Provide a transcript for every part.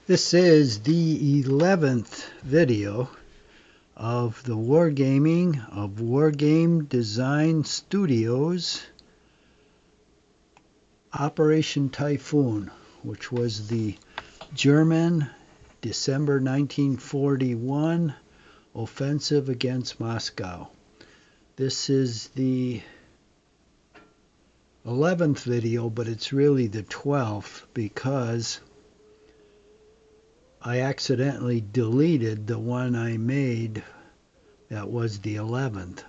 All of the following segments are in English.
This is the 11th video of the wargaming of Wargame Design Studios Operation Typhoon, which was the German December 1941 offensive against Moscow. This is the 11th video, but it's really the 12th because I accidentally deleted the one I made that was the 11th.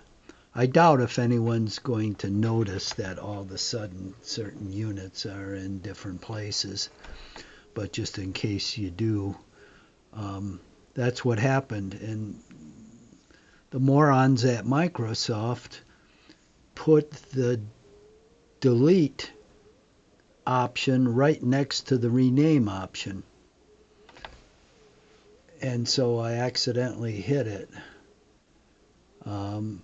I doubt if anyone's going to notice that all of a sudden certain units are in different places, but just in case you do, that's what happened. And the morons at Microsoft put the delete option right next to the rename option. And so I accidentally hit it. Only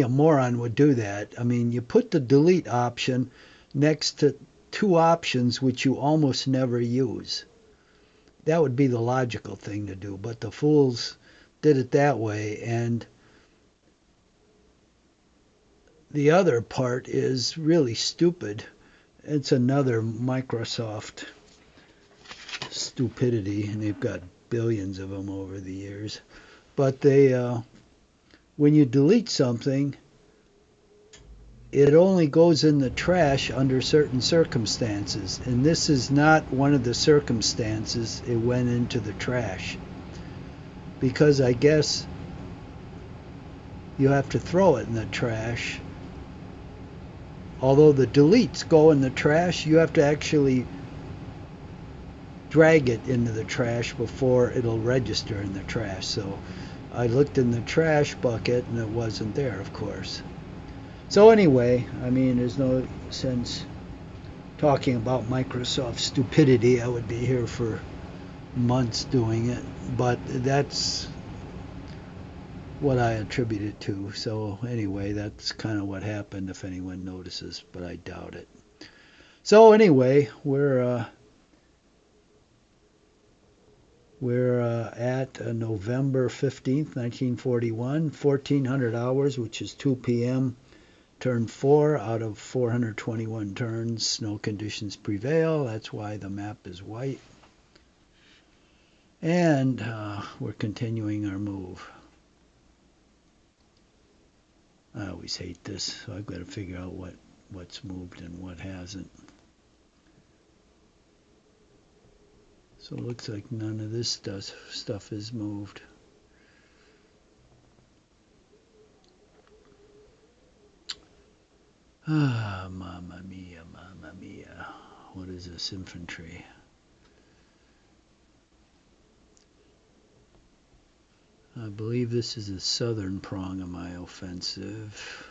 a moron would do that. I mean, you put the delete option next to two options which you almost never use. That would be the logical thing to do, but the fools did it that way. And the other part is really stupid. It's another Microsoft stupidity, and they've got billions of them over the years. But they, when you delete something, it only goes in the trash under certain circumstances, and this is not one of the circumstances it went into the trash, because I guess you have to throw it in the trash. Although the deletes go in the trash, you have to actually drag it into the trash before it'll register in the trash. So I looked in the trash bucket and it wasn't there, of course. So anyway, I mean, there's no sense talking about Microsoft stupidity. I would be here for months doing it, but that's what I attribute it to. So anyway, that's kind of what happened, if anyone notices, but I doubt it. So anyway, we're at November 15th, 1941, 1400 hours, which is 2 p.m. Turn 4 out of 421 turns. Snow conditions prevail. That's why the map is white. And we're continuing our move. I always hate this, so I've got to figure out what's moved and what hasn't. So it looks like none of this stuff is moved. Ah, mamma mia, mamma mia. What is this infantry? I believe this is the southern prong of my offensive.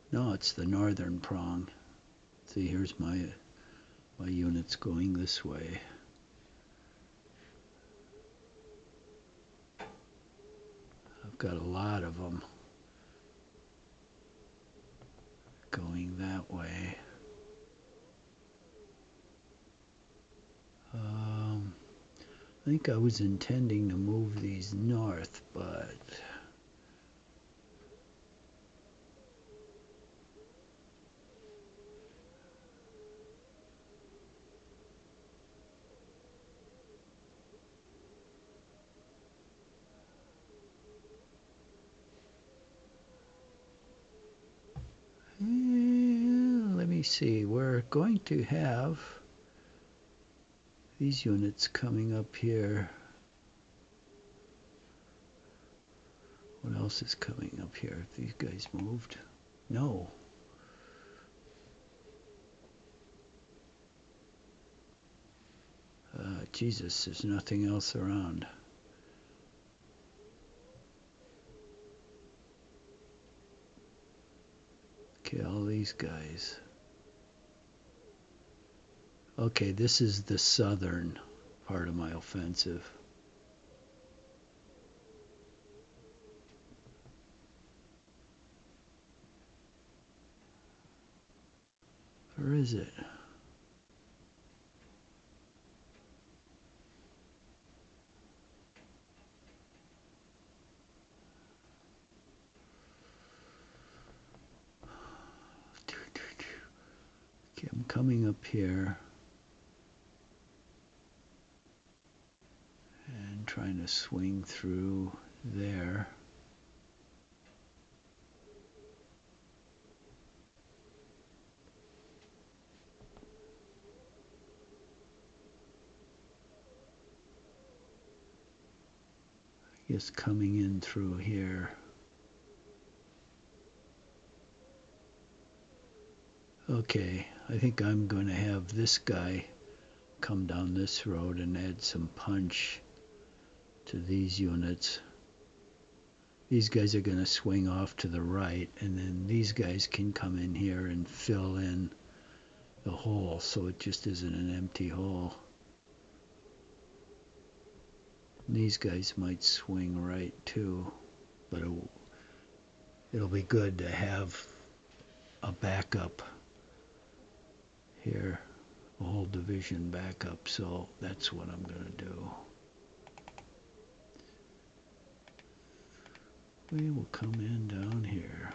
No, it's the northern prong. See, here's my units going this way. I've got a lot of them going that way. I think I was intending to move these north, but let me see. We're going to have these units coming up here. What else is coming up here? Have these guys moved? No. Jesus, there's nothing else around. Okay, all these guys. Okay, this is the southern part of my offensive. Or is it? Okay, I'm coming up here and trying to swing through there. I guess coming in through here. Okay, I think I'm going to have this guy come down this road and add some punch to these units. These guys are going to swing off to the right, and then these guys can come in here and fill in the hole so it just isn't an empty hole. And these guys might swing right too, but it'll be good to have a backup here, a whole division backup, so that's what I'm going to do. We will come in down here.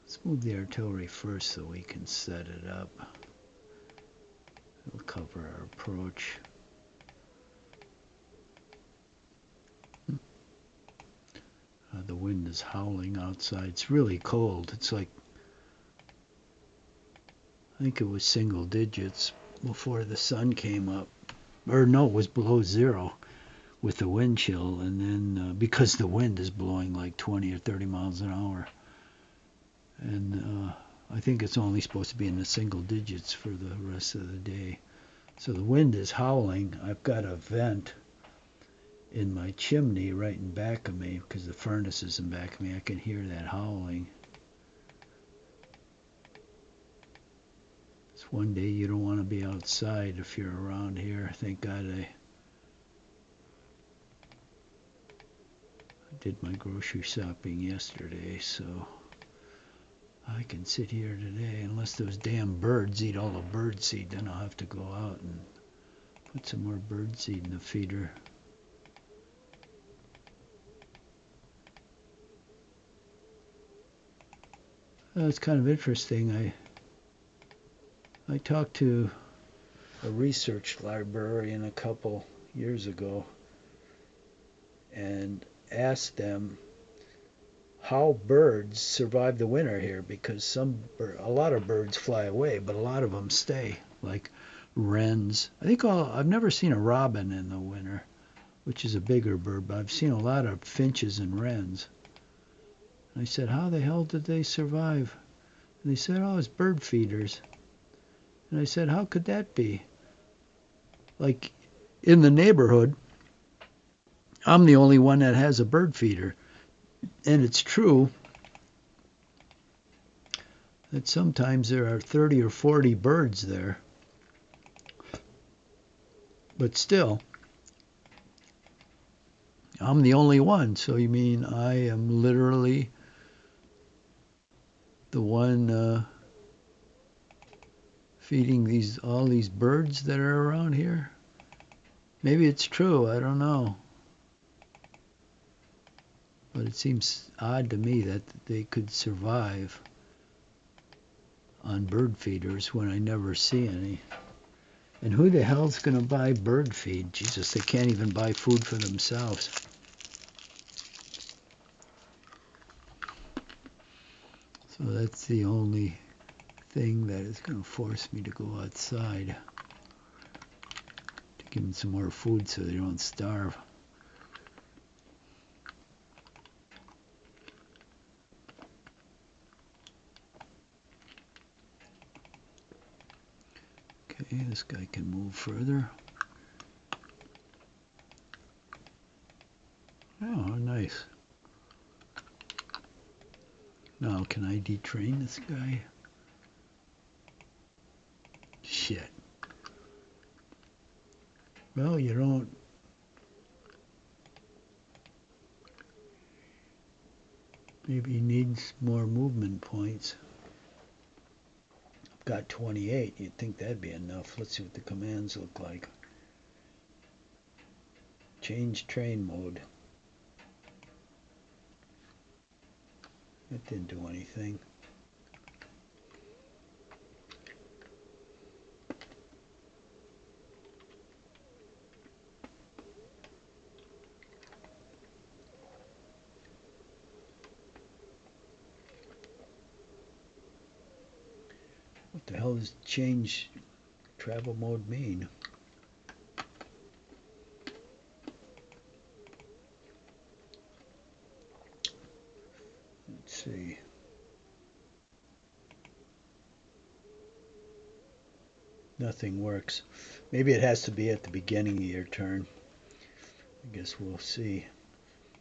Let's move the artillery first so we can set it up. It'll cover our approach. The wind is howling outside. It's really cold. It's like, I think it was single digits before the sun came up. Or no, it was below zero with the wind chill. And then because the wind is blowing like 20 or 30 miles an hour. And I think it's only supposed to be in the single digits for the rest of the day. So the wind is howling. I've got a vent in my chimney right in back of me because the furnace is in back of me. I can hear that howling. It's one day you don't want to be outside if you're around here. Thank God I did my grocery shopping yesterday, so I can sit here today. Unless those damn birds eat all the bird seed, then I'll have to go out and put some more bird seed in the feeder. It's kind of interesting. I talked to a research librarian a couple years ago and asked them how birds survive the winter here, because a lot of birds fly away, but a lot of them stay, like wrens. I've never seen a robin in the winter, which is a bigger bird, but I've seen a lot of finches and wrens. I said, how the hell did they survive? And they said, oh, it's bird feeders. And I said, how could that be? Like, in the neighborhood, I'm the only one that has a bird feeder. And it's true that sometimes there are 30 or 40 birds there. But still, I'm the only one. So you mean I am literally the one feeding all these birds that are around here? Maybe it's true, I don't know. But it seems odd to me that they could survive on bird feeders when I never see any. And who the hell's going to buy bird feed? Jesus, they can't even buy food for themselves. So that's the only thing that is going to force me to go outside to give them some more food so they don't starve. Okay, this guy can move further. Oh, nice. Now, can I detrain this guy? Shit. Well, you don't Maybe he needs more movement points. I've got 28. You'd think that'd be enough. Let's see what the commands look like. Change train mode. That didn't do anything. What the hell does change travel mode mean? Let's see. Nothing works. Maybe it has to be at the beginning of your turn. I guess we'll see.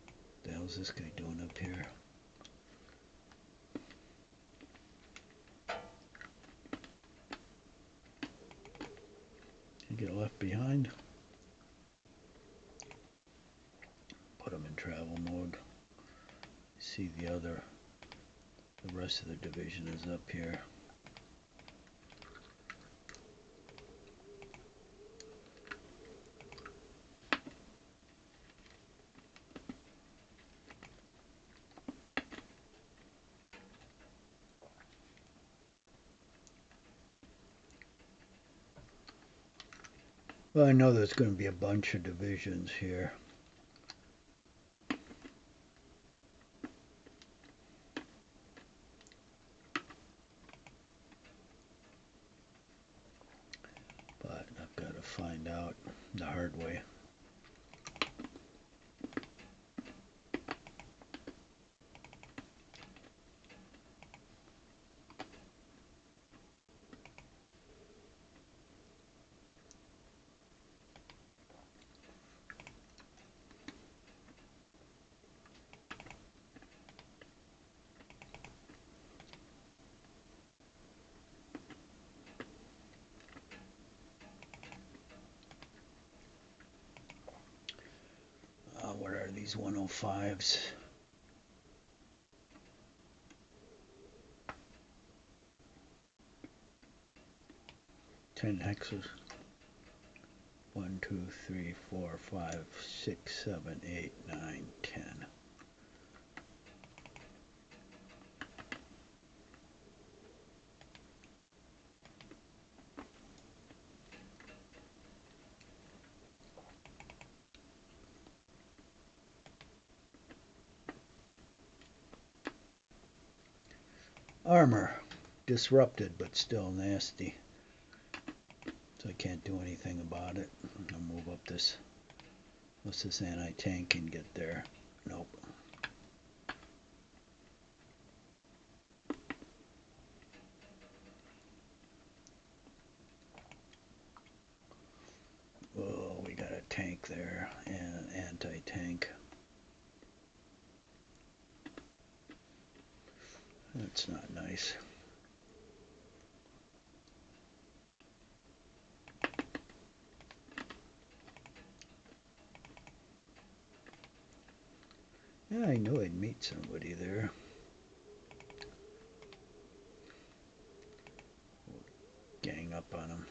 What the hell's this guy doing up here? You get left behind. Put him in travel mode. See the rest of the division is up here. Well, I know there's going to be a bunch of divisions here. But I've got to find out the hard way. What are these 105s? Ten hexes. 1, 2, 3, 4, 5, 6, 7, 8, 9, 10. Armor. Disrupted, but still nasty. So I can't do anything about it. I'll move up this. What's this anti-tank can get there? Nope. Oh, we got a tank there and an anti-tank. That's not nice. Yeah, I knew I'd meet somebody there. Gang up on him.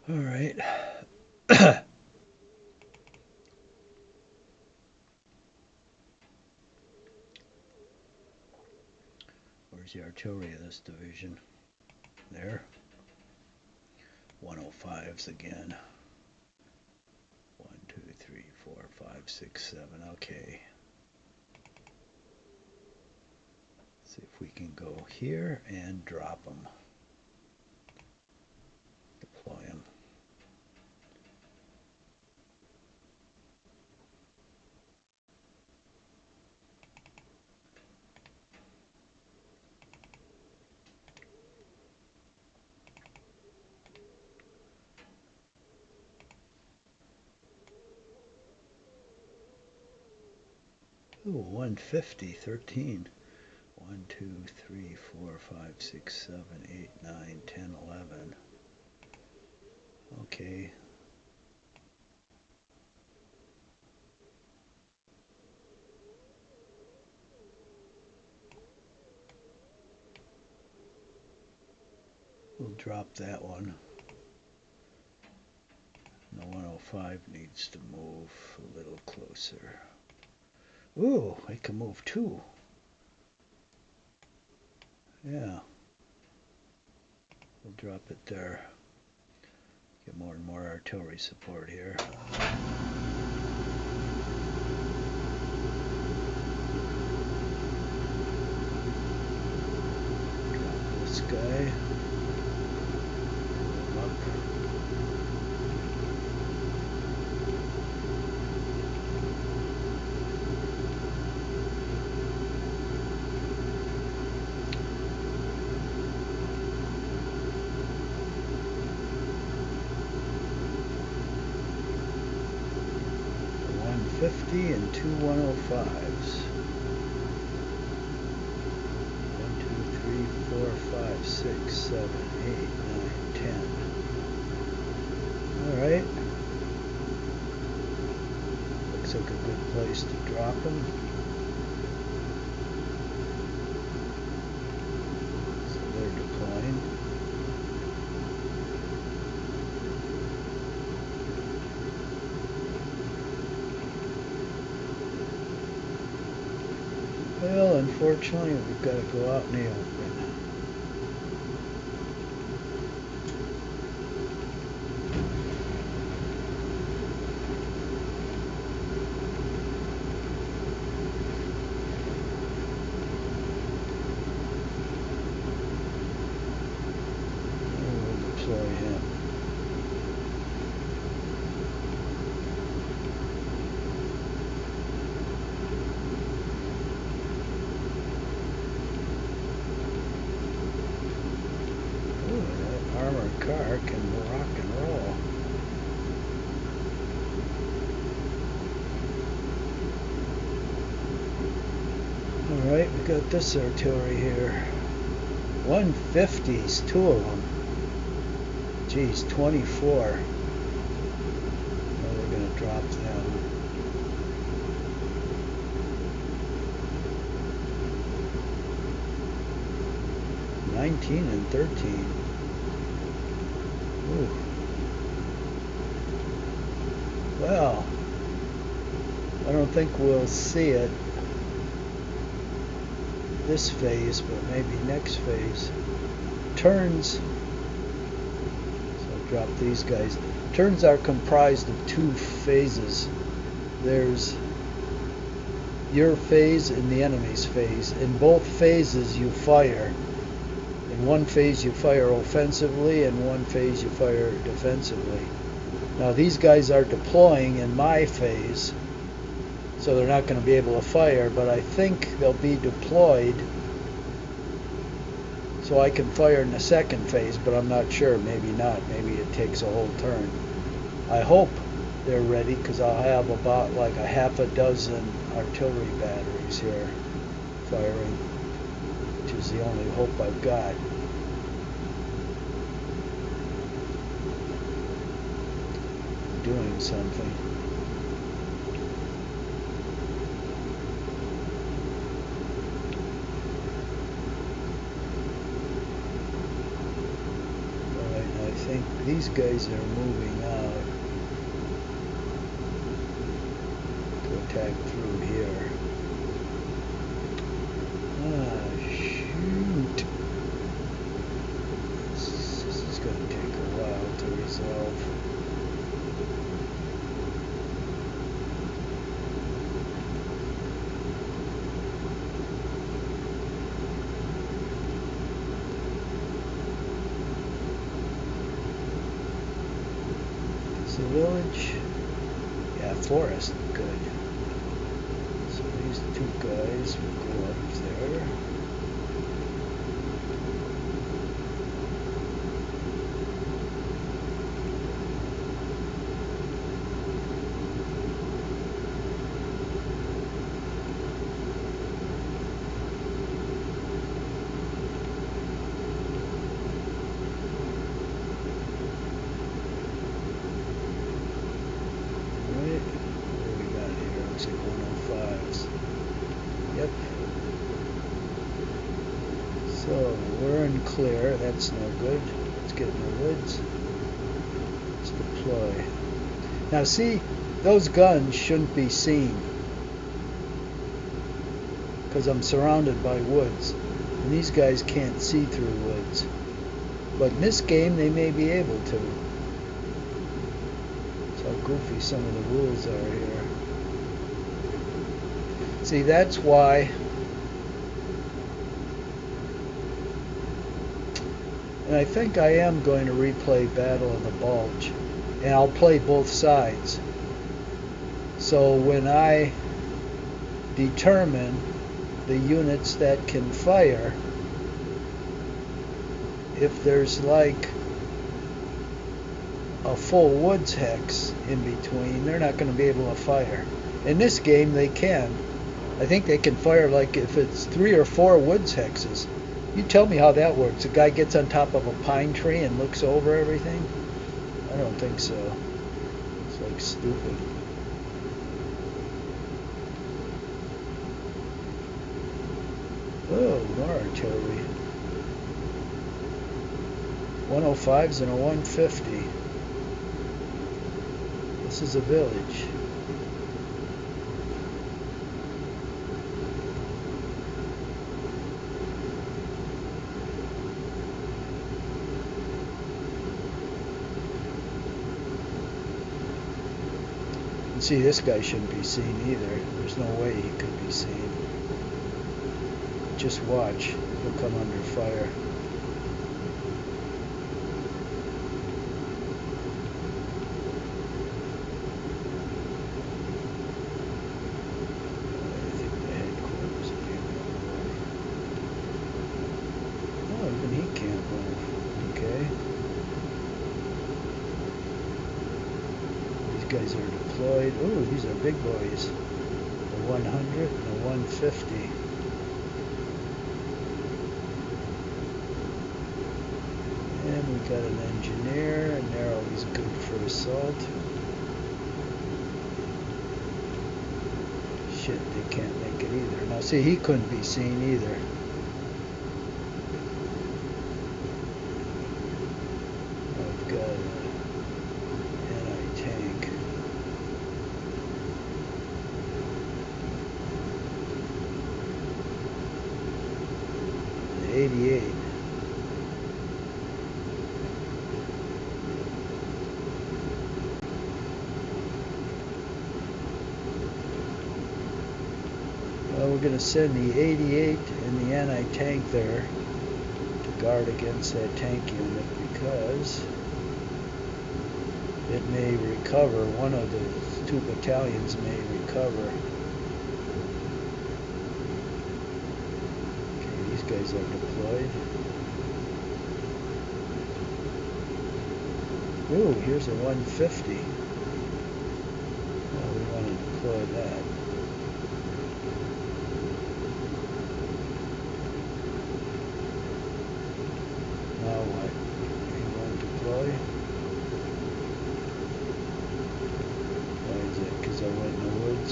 All right. Where's the artillery of this division? There. 105s again. 1, 2, 3, 4, 5, 6, 7. Okay. See if we can go here and drop them. Deploy them. Ooh, 150, 13. 1, 2, 3, 4, 5, 6, 7, 8, 9, 10, 11. Okay. We'll drop that one. And the 105 needs to move a little closer. Ooh, I can move too. Yeah. We'll drop it there. Get more and more artillery support here. Drop this guy. Up. And two 105s. 1, 2, 3, 4, 5, 6, 7, 8, 9, 10. Alright. Looks like a good place to drop them. So they're deploying. Well, unfortunately, we've got to go out in the open. And we'll deploy him. Armored car can rock and roll. Alright, we got this artillery here. 150s, two of them. Geez, 24. Now we're going to drop them. And 13. Ooh. Well, I don't think we'll see it this phase, but maybe next phase. Turns, so I'll drop these guys. Turns are comprised of two phases. There's your phase and the enemy's phase. In both phases you fire. In one phase you fire offensively, and one phase you fire defensively. Now these guys are deploying in my phase, so they're not going to be able to fire, but I think they'll be deployed so I can fire in the second phase, but I'm not sure. Maybe not. Maybe it takes a whole turn. I hope they're ready, because I'll have about like a half a dozen artillery batteries here firing, which is the only hope I've got. Doing something. Alright, I think these guys are moving out to attack through here. Ah, shoot. This is going to take a while to resolve. The village, yeah, forest, good. So these two guys will go up there. clear. That's no good. Let's get in the woods. Let's deploy. Now see, those guns shouldn't be seen because I'm surrounded by woods. And these guys can't see through woods. But in this game, they may be able to. That's how goofy some of the rules are here. See, that's why. And I think I am going to replay Battle of the Bulge. And I'll play both sides. So when I determine the units that can fire, if there's like a full woods hex in between, they're not going to be able to fire. In this game they can. I think they can fire like if it's 3 or 4 woods hexes. You tell me how that works. The guy gets on top of a pine tree and looks over everything? I don't think so. It's like stupid. Oh, more artillery. 105s and a 150. This is a village. And see, this guy shouldn't be seen either. There's no way he could be seen. Just watch. He'll come under fire. I think the headquarters will be able to move. Oh, even he can't move. Okay. These guys are deployed. Ooh, these are big boys. The 100 and the 150. And we got an engineer, and they're always good for assault. Shit, they can't make it either. Now see, he couldn't be seen either. I've got an anti-tank. The 88. Well, we're going to send the 88 and the anti-tank there to guard against that tank unit because it may recover. One of the 2 battalions may recover. Okay, these guys are deployed. Ooh, here's a 150. Well, we want to deploy that. Now what? You want to deploy? Why is it? Because I went in the woods?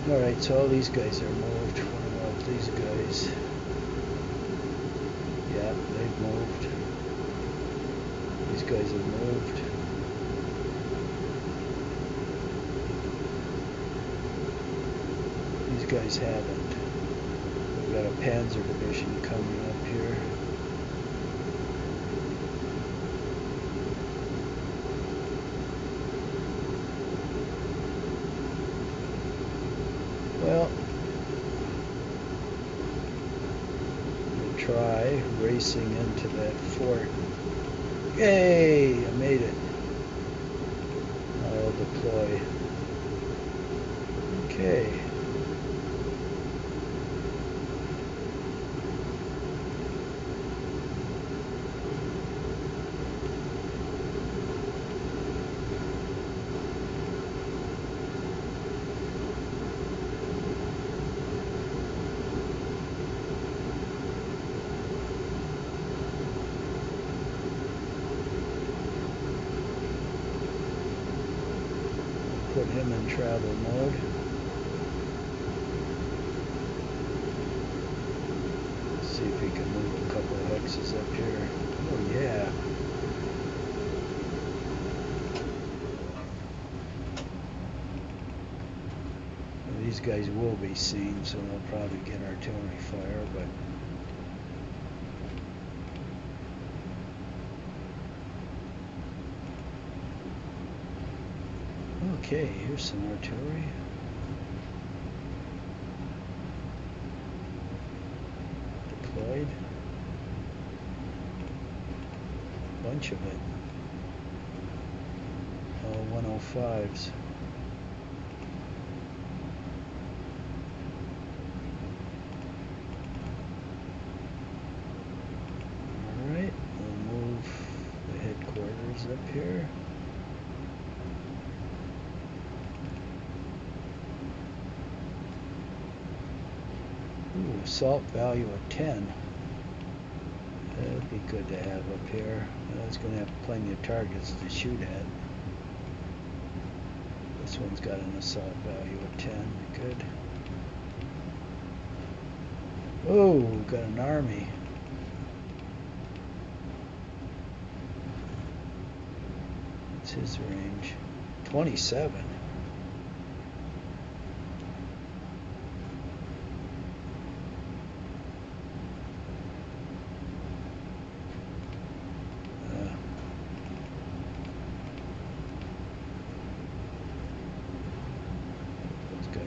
Alright, so all these guys are moved. What about these guys? Yeah, they've moved. These guys have moved. These guys haven't. We've got a Panzer division coming up here. Well, we'll try racing into that fort. Yay! I made it. I'll deploy. Okay. Put him in travel mode. Let's see guys will be seen, so they'll probably get artillery fire, but okay, here's some artillery. Deployed. Bunch of it. All 105s. Alright, we'll move the headquarters up here. Ooh, assault value of 10. That'd be good to have up here. It's going to have plenty of targets to shoot at. This one's got an assault value of 10. Good. Oh, we've got an army. What's his range? 27.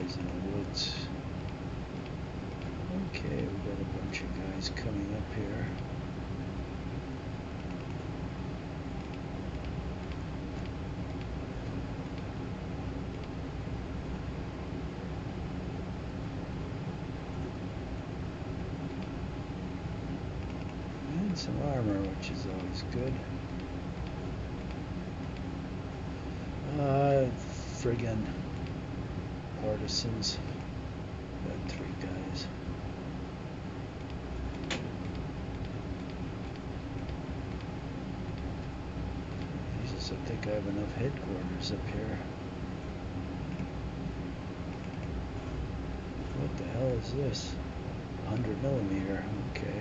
In the woods. Okay, we've got a bunch of guys coming up here. And some armor, which is always good. Friggin' partisans. Got 3 guys. Jesus, I think I have enough headquarters up here. What the hell is this? 100mm, okay.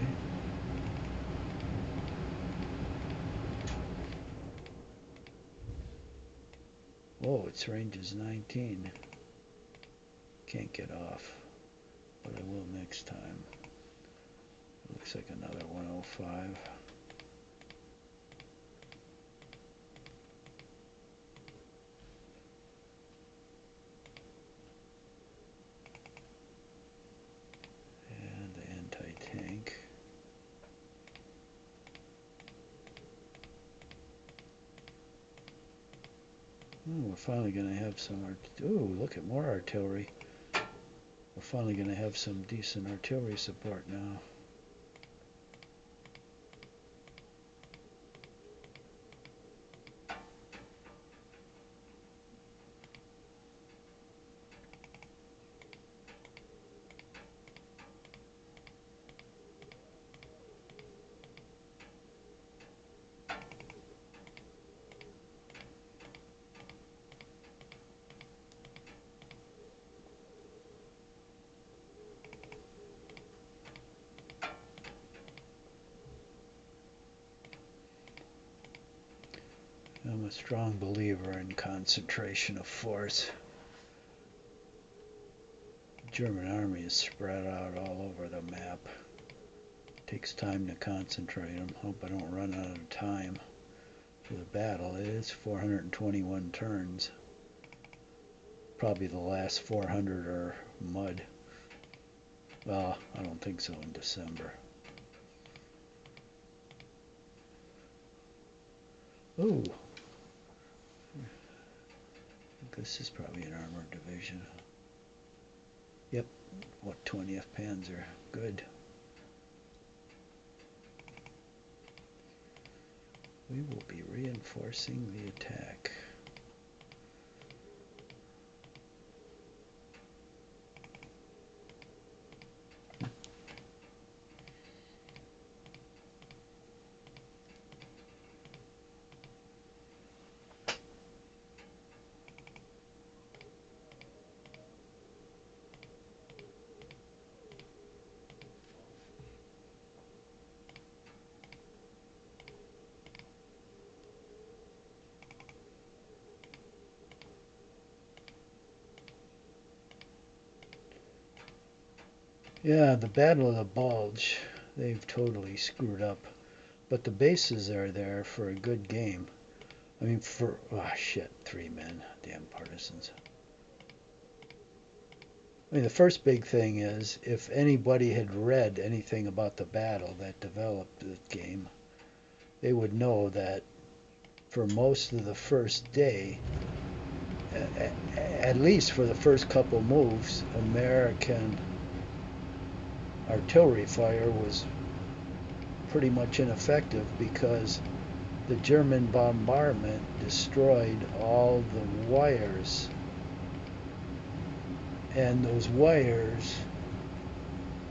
Whoa, its range is 19. Can't get off, but I will next time. Looks like another 105. And the anti-tank. We're finally going to have some ooh, look at more artillery. We're finally going to have some decent artillery support now. I'm a strong believer in concentration of force. The German army is spread out all over the map. It takes time to concentrate them. Hope I don't run out of time for the battle. It is 421 turns. Probably the last 400 are mud. Well, I don't think so in December. Ooh. This is probably an armored division. Yep. What, 20th Panzer. Good. We will be reinforcing the attack. Yeah, the Battle of the Bulge, they've totally screwed up. But the bases are there for a good game. I mean, oh shit, 3 men, damn partisans. I mean, the first big thing is if anybody had read anything about the battle that developed the game, they would know that for most of the first day, at least for the first couple moves, American artillery fire was pretty much ineffective because the German bombardment destroyed all the wires. And those wires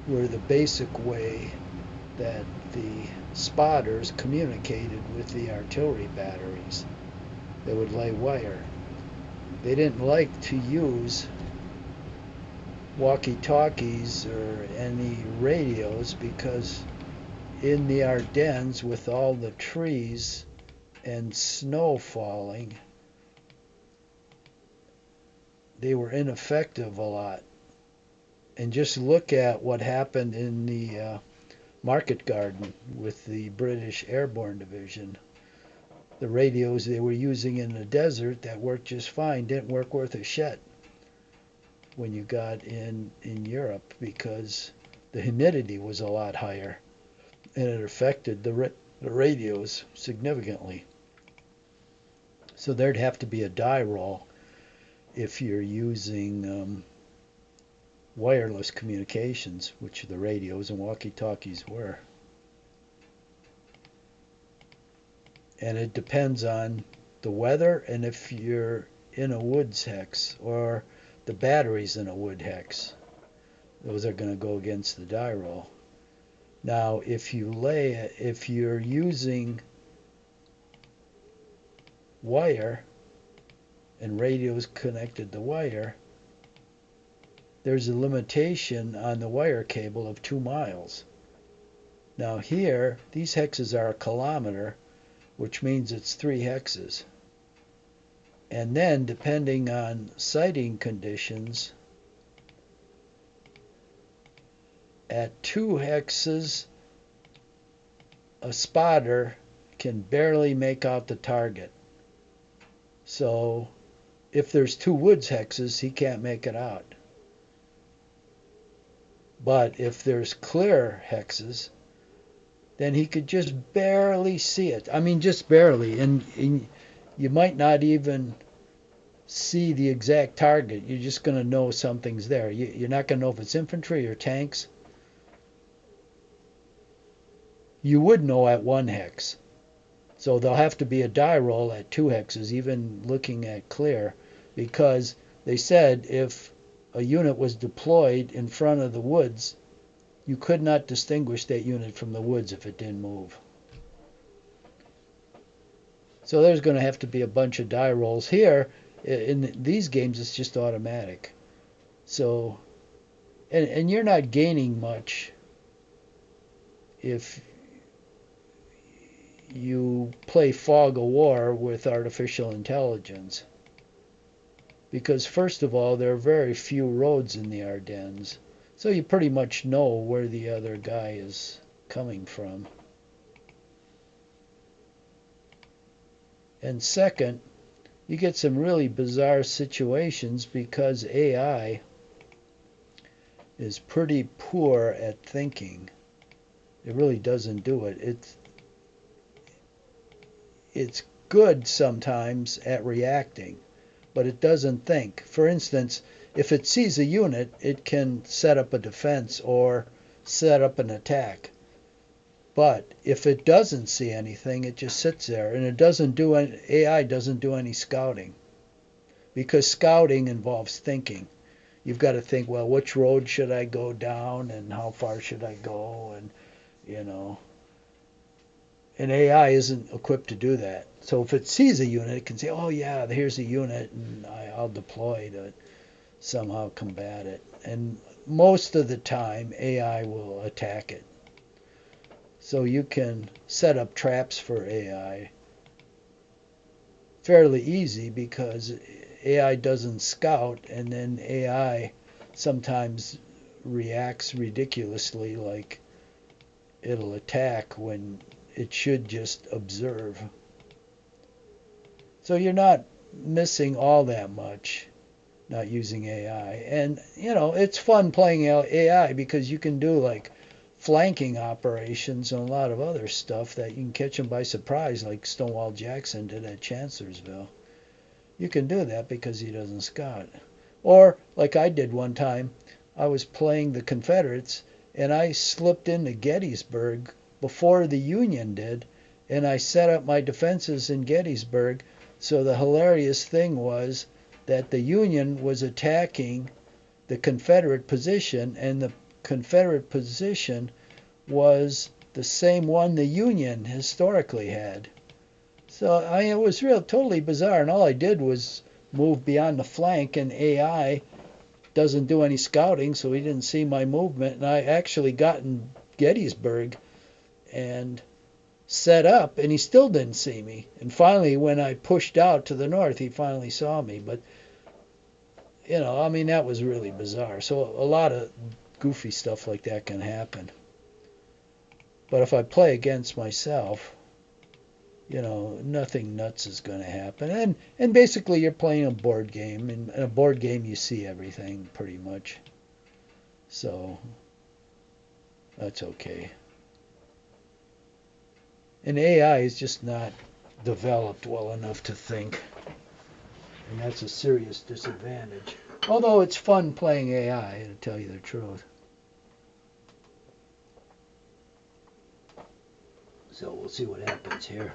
were the basic way that the spotters communicated with the artillery batteries. They would lay wire. They didn't like to use walkie-talkies or any radios because in the Ardennes, with all the trees and snow falling, they were ineffective a lot. And just look at what happened in the Market Garden with the British Airborne Division. The radios they were using in the desert that worked just fine didn't work worth a shit when you got in Europe because the humidity was a lot higher and it affected the radios significantly. So there'd have to be a die roll if you're using wireless communications, which the radios and walkie-talkies were. And it depends on the weather and if you're in a woods hex or the batteries in a wood hex. Those are going to go against the die roll. Now, if you're using wire and radios connected to wire, there's a limitation on the wire cable of 2 miles. Now here, these hexes are a kilometer, which means it's 3 hexes. And then, depending on sighting conditions, at 2 hexes, a spotter can barely make out the target. So, if there's 2 woods hexes, he can't make it out. But if there's clear hexes, then he could just barely see it. I mean, just barely. And you might not even see the exact target. You're just going to know something's there. You're not going to know if it's infantry or tanks. You would know at 1 hex. So there'll have to be a die roll at 2 hexes, even looking at clear, because they said if a unit was deployed in front of the woods, you could not distinguish that unit from the woods if it didn't move. So there's going to have to be a bunch of die rolls. Here, in these games, it's just automatic. So, and you're not gaining much if you play Fog of War with artificial intelligence. Because first of all, there are very few roads in the Ardennes. So you pretty much know where the other guy is coming from. And second, you get some really bizarre situations because AI is pretty poor at thinking. It really doesn't do it. It's good sometimes at reacting, but it doesn't think. For instance, if it sees a unit, it can set up a defense or set up an attack. But if it doesn't see anything, it just sits there, and AI doesn't do any scouting, because scouting involves thinking. You've got to think, well, which road should I go down, and how far should I go, and and AI isn't equipped to do that. So if it sees a unit, it can say, oh yeah, here's a unit, and I'll deploy to somehow combat it. And most of the time, AI will attack it. So you can set up traps for AI fairly easy because AI doesn't scout, and then AI sometimes reacts ridiculously, like it'll attack when it should just observe. So you're not missing all that much not using AI. And, it's fun playing AI because you can do like flanking operations and a lot of other stuff that you can catch them by surprise, like Stonewall Jackson did at Chancellorsville. You can do that because he doesn't scout. Or, like I did one time, I was playing the Confederates and I slipped into Gettysburg before the Union did, and I set up my defenses in Gettysburg. So the hilarious thing was that the Union was attacking the Confederate position, and the Confederate position was the same one the Union historically had. So it was totally bizarre, and all I did was move beyond the flank, and AI doesn't do any scouting, so he didn't see my movement, and I actually got in Gettysburg and set up, and he still didn't see me. And finally, when I pushed out to the north, he finally saw me. But, that was really bizarre. So a lot of goofy stuff like that can happen. But if I play against myself, nothing nuts is going to happen. And basically, you're playing a board game. And in a board game, you see everything pretty much. So that's okay. And AI is just not developed well enough to think. And that's a serious disadvantage. Although it's fun playing AI, to tell you the truth. So we'll see what happens here.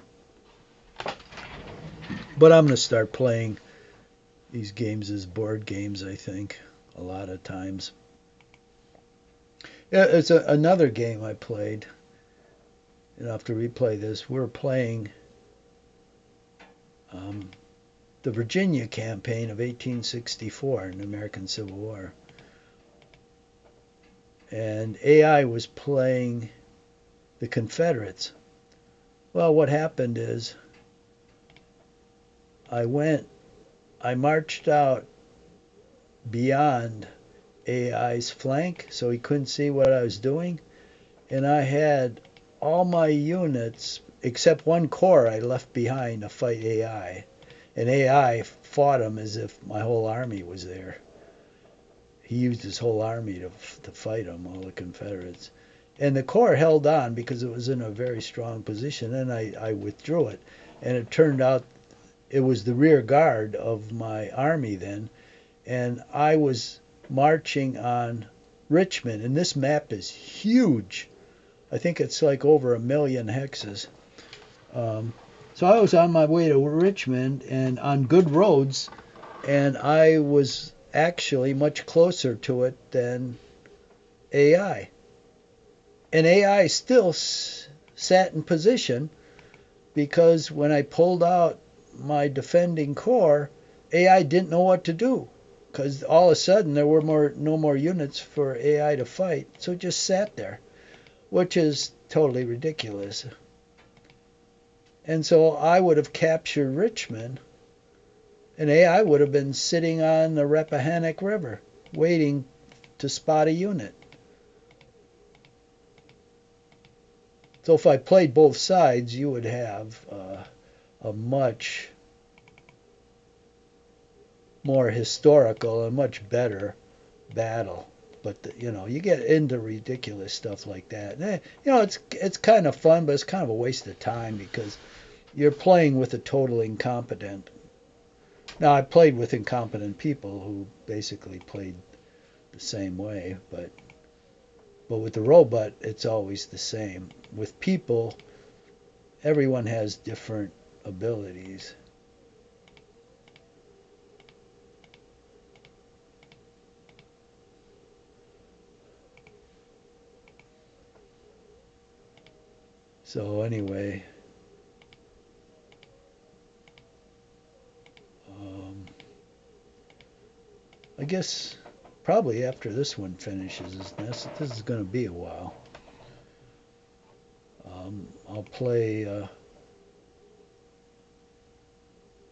But I'm going to start playing these games as board games, I think, a lot of times. Yeah, it's another game I played. And I'll have to replay this. We're playing the Virginia campaign of 1864 in the American Civil War. And AI was playing the Confederates. Well, what happened is I marched out beyond AI's flank, so he couldn't see what I was doing. And I had all my units, except one corps I left behind to fight AI. And AI fought him as if my whole army was there. He used his whole army to fight him, all the Confederates. And the corps held on because it was in a very strong position, and I withdrew it. And it turned out it was the rear guard of my army then, and I was marching on Richmond, and this map is huge. I think it's like over 1 million hexes. So I was on my way to Richmond and on good roads, and I was actually much closer to it than AI. And AI still sat in position because when I pulled out my defending corps, AI didn't know what to do because all of a sudden there were no more units for AI to fight, so it just sat there, which is totally ridiculous. And so I would have captured Richmond, and AI would have been sitting on the Rappahannock River waiting to spot a unit. So if I played both sides, you would have a much more historical and much better battle. But you get into ridiculous stuff like that. It's kind of fun, but it's kind of a waste of time because you're playing with a total incompetent. Now I played with incompetent people who basically played the same way, but with the robot, it's always the same. With people, everyone has different abilities. So anyway, I guess probably after this one finishes, this is going to be a while. I'll play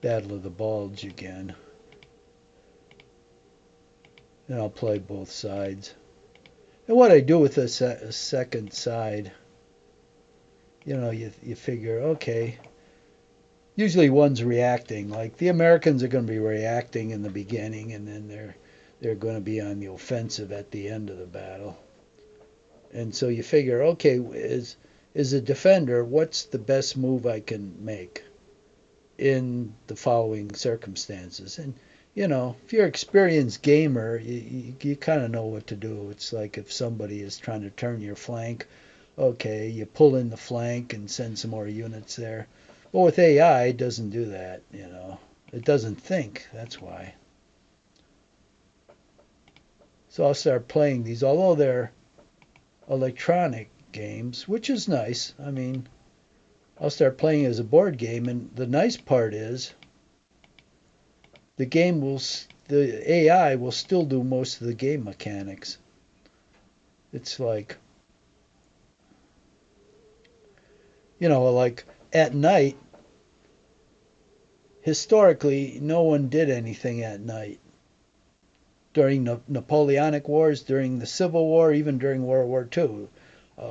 Battle of the Bulge again. And I'll play both sides. And what I do with the second side, you figure, okay, usually one's reacting. Like the Americans are going to be reacting in the beginning, and then they're going to be on the offensive at the end of the battle. And so you figure, okay, as a defender, what's the best move I can make in the following circumstances? And if you're an experienced gamer, you kind of know what to do. It's like if somebody is trying to turn your flank, okay, you pull in the flank and send some more units there. But with AI, it doesn't do that, It doesn't think, that's why. So I'll start playing these, although they're electronic games, which is nice. I mean, I'll start playing as a board game, and the nice part is the AI will still do most of the game mechanics. It's like, like at night, historically, no one did anything at night. During the Napoleonic Wars, during the Civil War, even during World War II.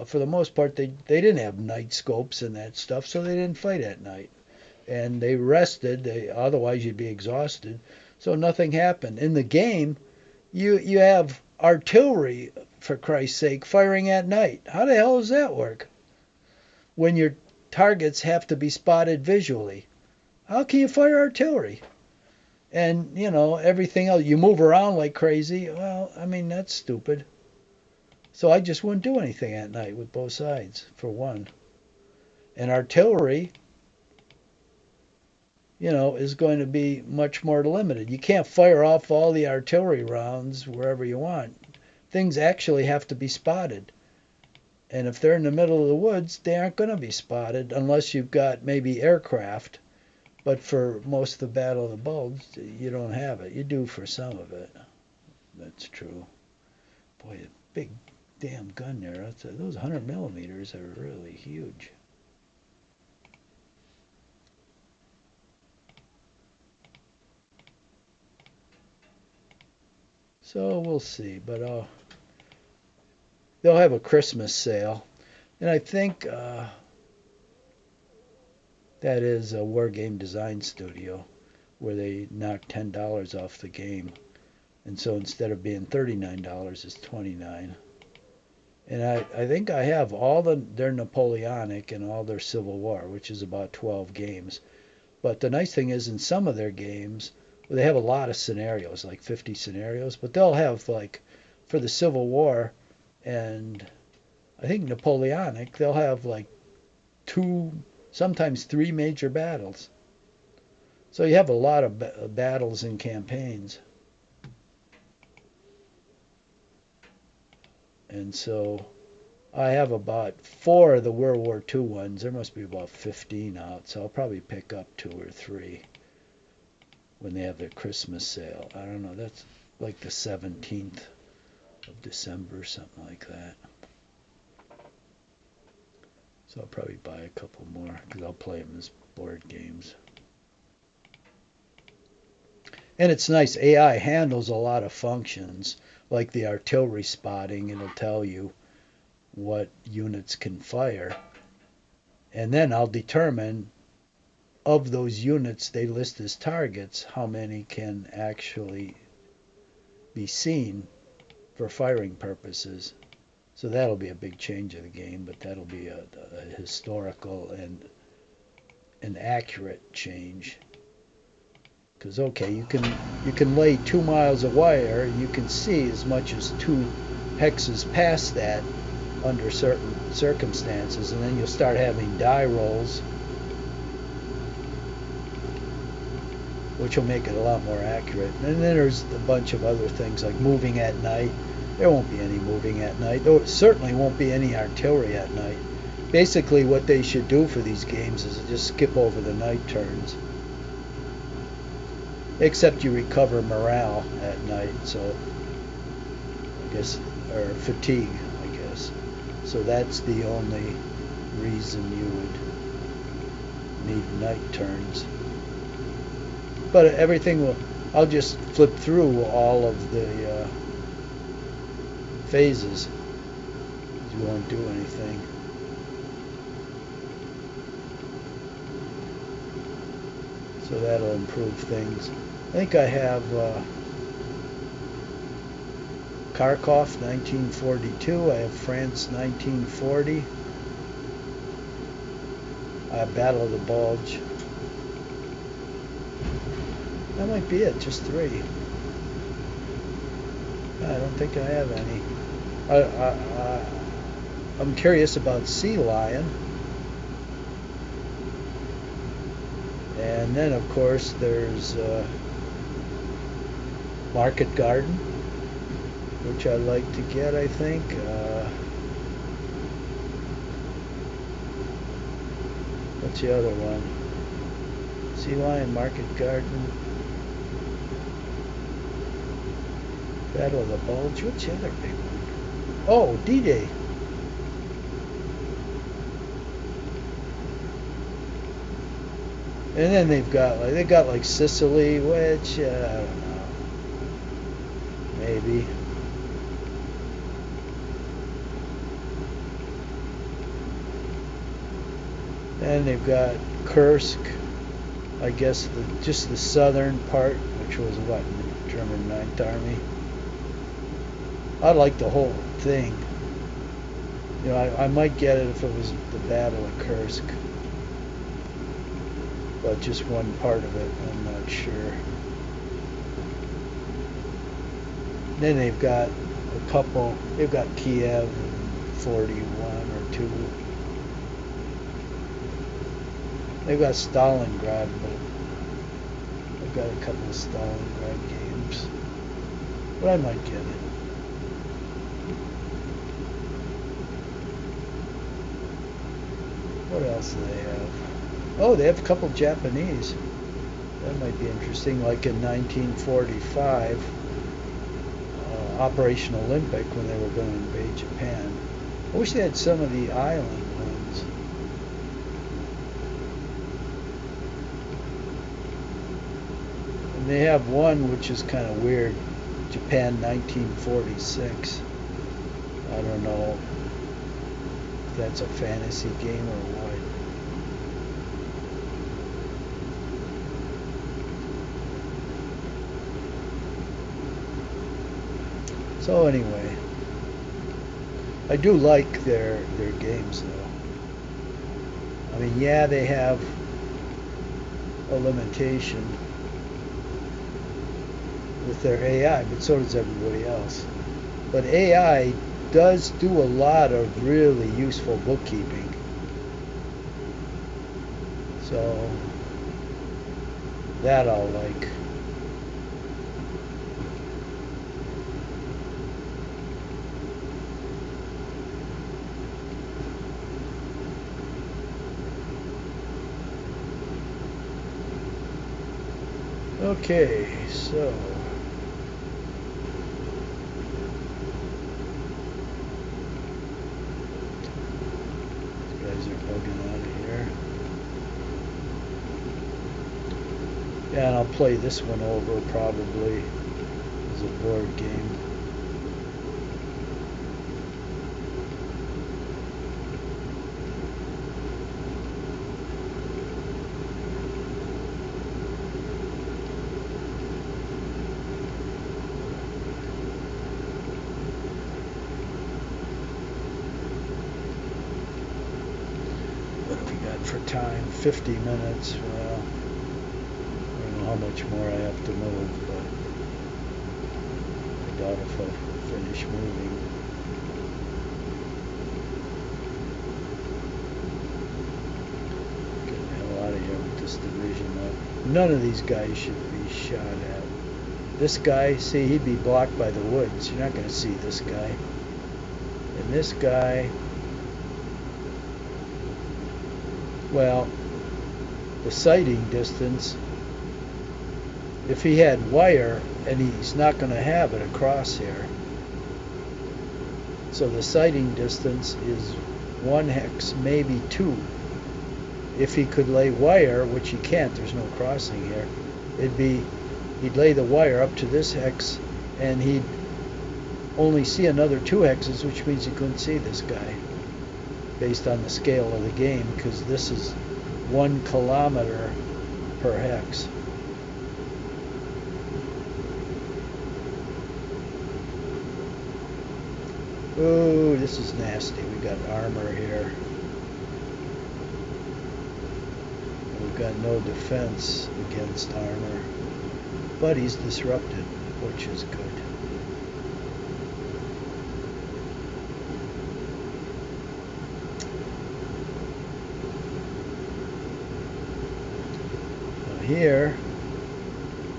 For the most part, they didn't have night scopes and that stuff, so they didn't fight at night. And they rested, otherwise you'd be exhausted, so nothing happened. In the game, you have artillery, for Christ's sake, firing at night. How the hell does that work? When your targets have to be spotted visually. How can you fire artillery? And, everything else, you move around like crazy. Well, I mean, that's stupid. So I just wouldn't do anything at night with both sides, for one. And artillery, is going to be much more limited. You can't fire off all the artillery rounds wherever you want. Things actually have to be spotted. And if they're in the middle of the woods, they aren't going to be spotted unless you've got maybe aircraft. But for most of the Battle of the Bulge, you don't have it. You do for some of it. That's true. Boy, a big damn gun there. Those 100 millimeters are really huge. So we'll see. But they'll have a Christmas sale. And I think that is a Wargame Design Studio where they knock $10 off the game. And so instead of being $39, it's $29. And I think I have all their Napoleonic and all their Civil War, which is about 12 games. But the nice thing is in some of their games, they have a lot of scenarios, like 50 scenarios, but they'll have, like, for the Civil War and I think Napoleonic, they'll have like 2, sometimes 3 major battles. So you have a lot of battles and campaigns. And so I have about 4 of the World War II ones. There must be about 15 out, so I'll probably pick up 2 or 3 when they have their Christmas sale. I don't know, that's like the 17th of December, something like that. So I'll probably buy a couple more because I'll play them as board games. And it's nice, AI handles a lot of functions, like the artillery spotting. It'll tell you what units can fire. And then I'll determine, of those units they list as targets, how many can actually be seen for firing purposes. So that'll be a big change of the game, but that'll be a historical and an accurate change. Because, okay, you can lay 2 miles of wire and you can see as much as 2 hexes past that under certain circumstances, and then you'll start having die rolls, which will make it a lot more accurate. And then there's a bunch of other things like moving at night. There won't be any moving at night. There certainly won't be any artillery at night. Basically what they should do for these games is just skip over the night turns. Except you recover morale at night, so I guess, or fatigue, I guess. So that's the only reason you would need night turns. But everything will, I'll just flip through all of the phases won't do anything. So that'll improve things. I think I have Kharkov 1942. I have France 1940. I have Battle of the Bulge. That might be it, just 3. I don't think I have any. I'm curious about Sea Lion. And then, of course, there's Market Garden, which I'd like to get, I think. What's the other one? Sea Lion, Market Garden, Battle of the Bulge. What's the other big one? Oh, D-Day. And then they got like Sicily, which I don't know, maybe. And they've got Kursk, I guess just the southern part, which was what, German 9th Army. I like the whole thing. You know, I might get it if it was the Battle of Kursk. But just one part of it, I'm not sure. Then they've got a couple, they've got Kiev 41 or 2. They've got Stalingrad, but I've got a couple of Stalingrad games. But I might get it. What else do they have? Oh, they have a couple Japanese. That might be interesting, like in 1945, Operation Olympic, when they were going to invade Japan. I wish they had some of the island ones. And they have one which is kind of weird, Japan 1946. I don't know if that's a fantasy game or what. So anyway, I do like their games though. I mean, yeah, they have a limitation with their AI, but so does everybody else. But AI does do a lot of really useful bookkeeping. So that I'll like. Okay, so these guys are bugging out of here. Yeah, and I'll play this one over probably as a board game. For time, 50 minutes. Well, I don't know how much more I have to move, but I doubt if I finish moving. Get the hell out of here with this division up. None of these guys should be shot at. This guy, see, he'd be blocked by the woods. You're not going to see this guy. And this guy, well, the sighting distance, if he had wire, and he's not going to have it across here. So the sighting distance is 1 hex, maybe 2. If he could lay wire, which he can't, there's no crossing here, he'd lay the wire up to this hex, and he'd only see another 2 hexes, which means you couldn't see this guy based on the scale of the game, because this is 1 kilometer per hex. Oh, this is nasty. We got armor here. We've got no defense against armor, but he's disrupted, which is good. Now here,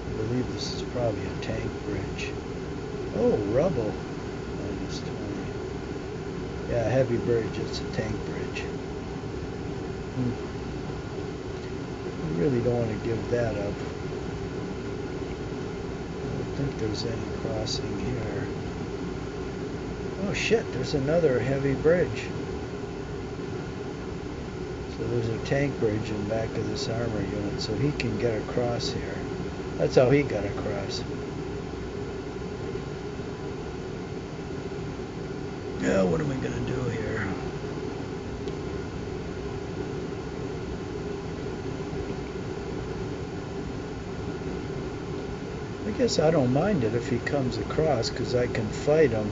I believe this is probably a tank bridge. Oh, rubble. Minus 20. Yeah, heavy bridge. It's a tank bridge. I really don't want to give that up. I don't think there's any crossing here. Oh shit, there's another heavy bridge. So there's a tank bridge in back of this armor unit, so he can get across here. That's how he got across. Yeah, what am I gonna do here? I guess I don't mind it if he comes across, because I can fight him.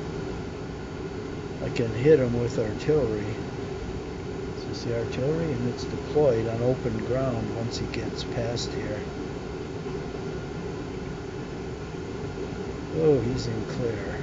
I can hit him with artillery. Is this the artillery? And it's deployed on open ground once he gets past here. Oh, he's in clear.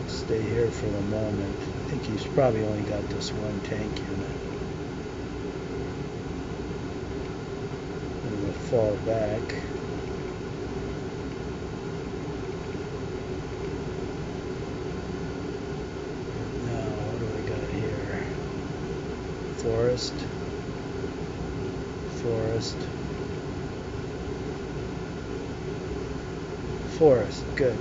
Stay here for the moment. I think he's probably only got this 1 tank unit. And we'll fall back. Now, what do we got here? Forest. Forest. Forest. Good.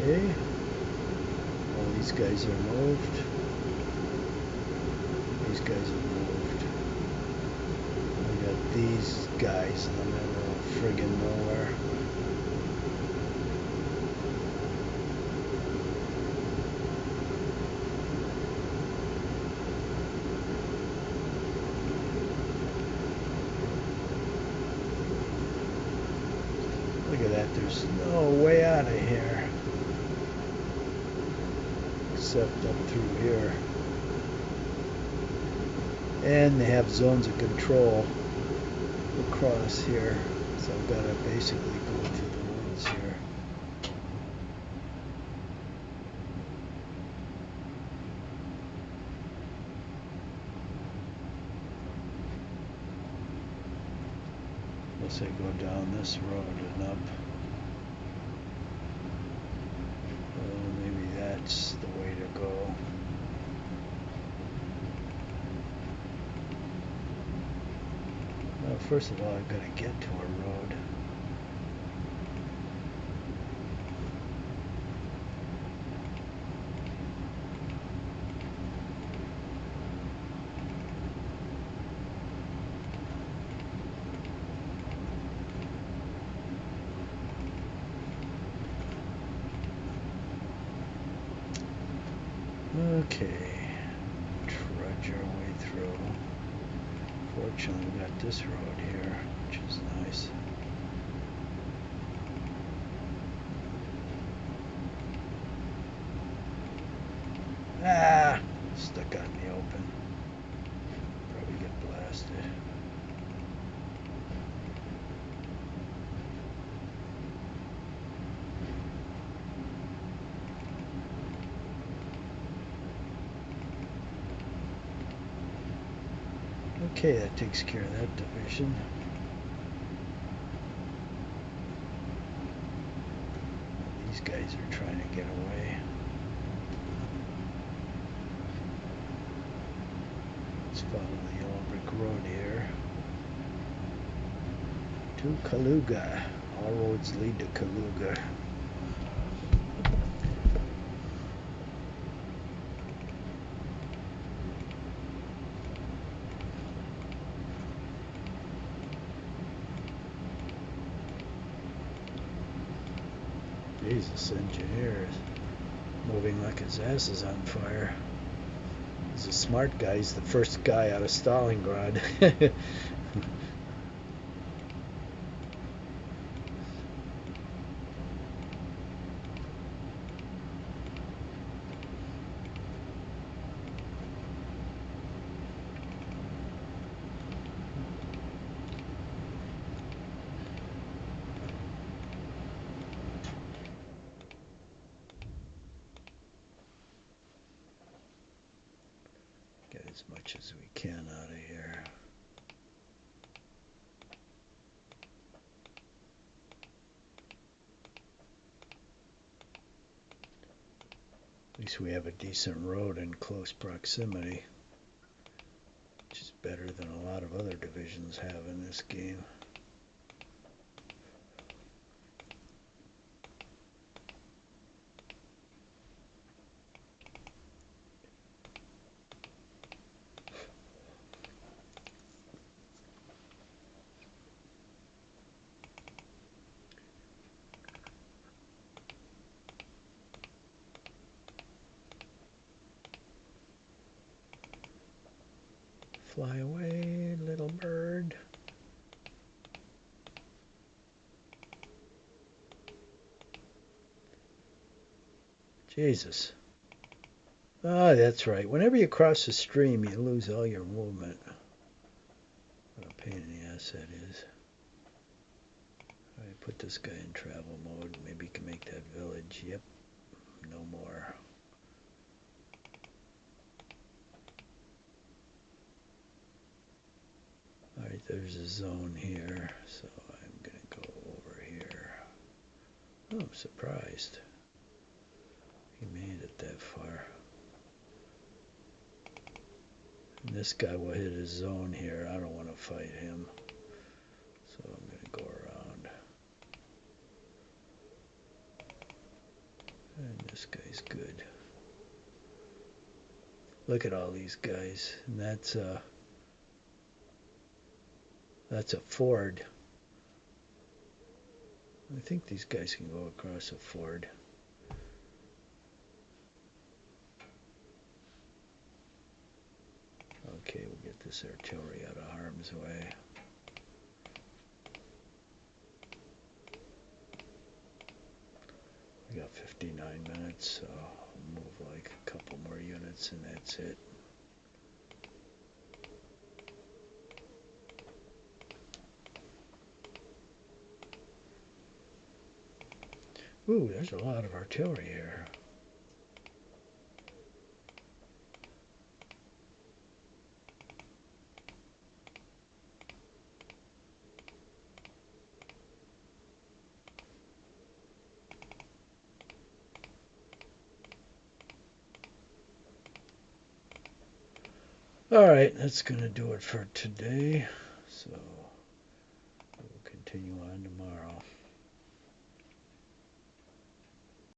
Okay. All these guys are moved. These guys are moved. We got these guys in the middle of friggin' nowhere. Look at that, there's no way out of here. Except up through here. And they have zones of control across here. So I've got to basically go through the woods here. Unless I go down this road and up. Maybe that's the way to go. Well, first of all, I've got to get to a road. Okay, trudge our way through. Fortunately, we got this road here, which is nice. Ah, stuck out in the open. Probably get blasted. Okay, that takes care of that division. These guys are trying to get away. Let's follow the yellow brick road here to Kaluga. All roads lead to Kaluga. Jesus, engineer is moving like his ass is on fire. He's a smart guy. He's the first guy out of Stalingrad. Get as much as we can out of here. At least we have a decent road in close proximity, which is better than a lot of other divisions have in this game. Fly away, little bird. Jesus. Ah, that's right. Whenever you cross the stream, you lose all your movement. What a pain in the ass that is. Alright, put this guy in travel mode. Maybe you can make that village. Yep. No more. Alright, there's a zone here, so I'm going to go over here. Oh, I'm surprised. He made it that far. And this guy will hit his zone here. I don't want to fight him. So I'm going to go around. And this guy's good. Look at all these guys. And that's a ford. I think these guys can go across a ford. Okay, we'll get this artillery out of harm's way. We got 59 minutes, so I'll move like a couple more units and that's it. Ooh, there's a lot of artillery here. Alright, that's going to do it for today. So we'll continue on tomorrow.